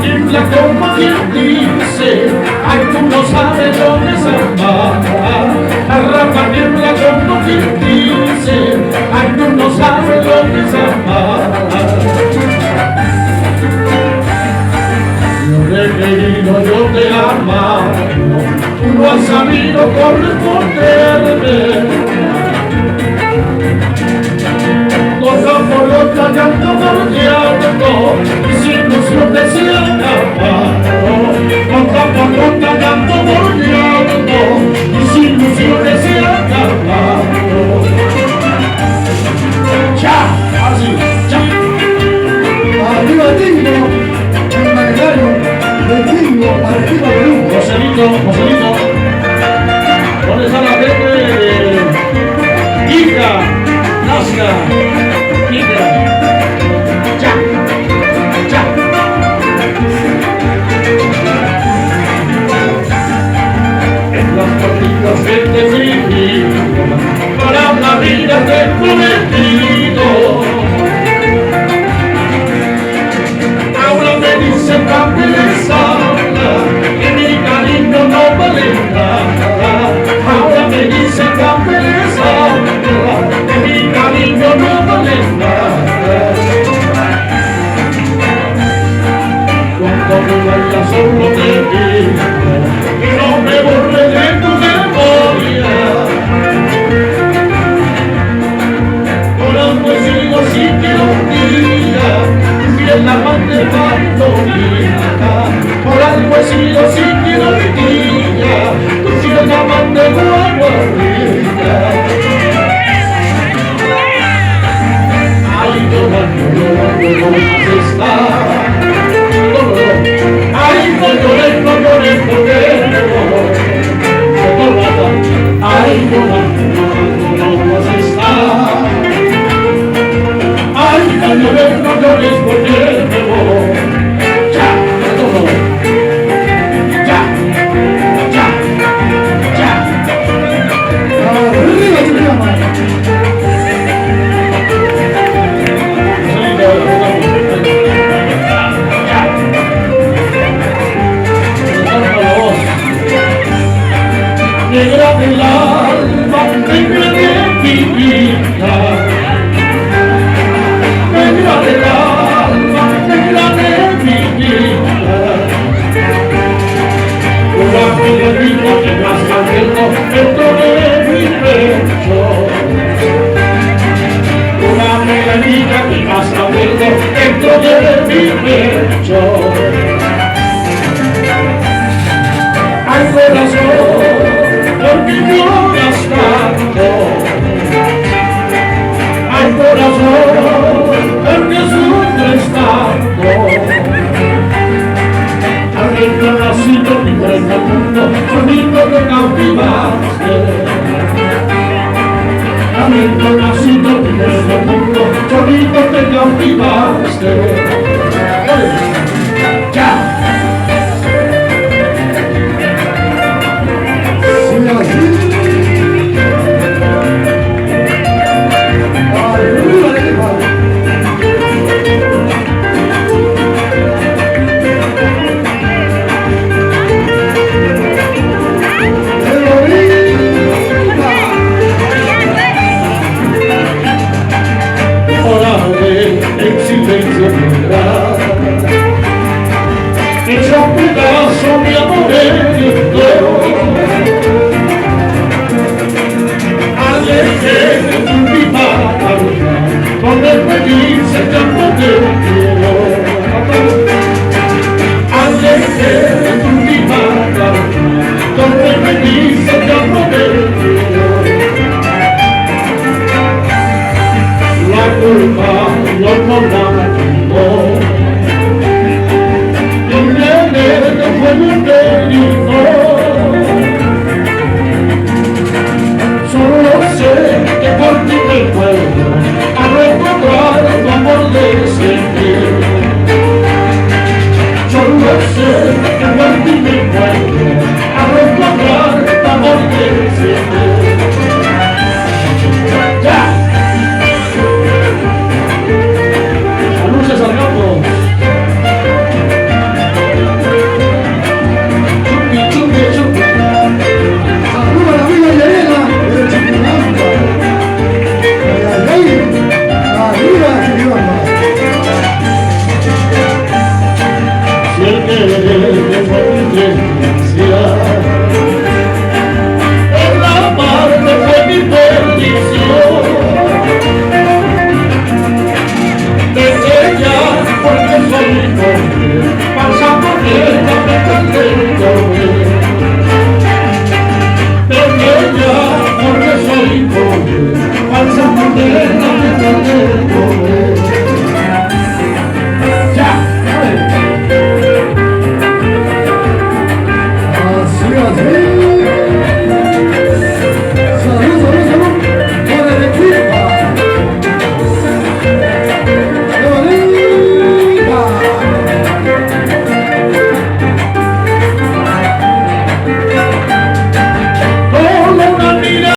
tiembla como quien dice, ay, tú no sabes lo que es amar. La rafa tiembla como quien dice, ay, tú no sabes lo que es amar. Yo te he querido, yo te he amado, tú no has sabido corresponderme. Cosa por otra, llanto por llanto, mis ilusiones se acabaron. Cosa por otra, llanto por llanto, mis ilusiones se acabaron. ¡Ya! Así, ya. Arriba Tingo, el maquinario de Tingo, arriba Perú. Joselito, ¿dónde está la gente? Hija, Nazca, hija, ya. En las cortinas que te viví, para una vida te he prometido. Ahora me dicen tan pesada que mi cariño no vale nada. Ahora me dicen tan pesada que mi cariño no vale nada. Cuando me vayas solo te digo que no me borre de tu memoria. Por algo he sido siquiera un día fiel amante bandolera. Por algo he sido siquiera un día tu fiel amante guaguarrera. Ay, llorando, ¿dónde estás? Ay, no llores, porque me voy. Ay, ¿dónde estás? Ay, no llores, porque me voy. Ya, todo. Ya. Arriba Tingo. Negra del alma, negra de mi vida. Negra del alma, negra de mi vida. Una melanina que rasga dentro de mi pecho. Una melanina que rasga dentro de mi pecho. Ay, corazón, ¿por qué lloras tanto? Ay, corazón, ¿por qué sufres tanto? Adentro nacido mi vuelta al mundo, sonido te cautivaste. Adentro nacido mi vuelta al mundo, sonido te cautivaste.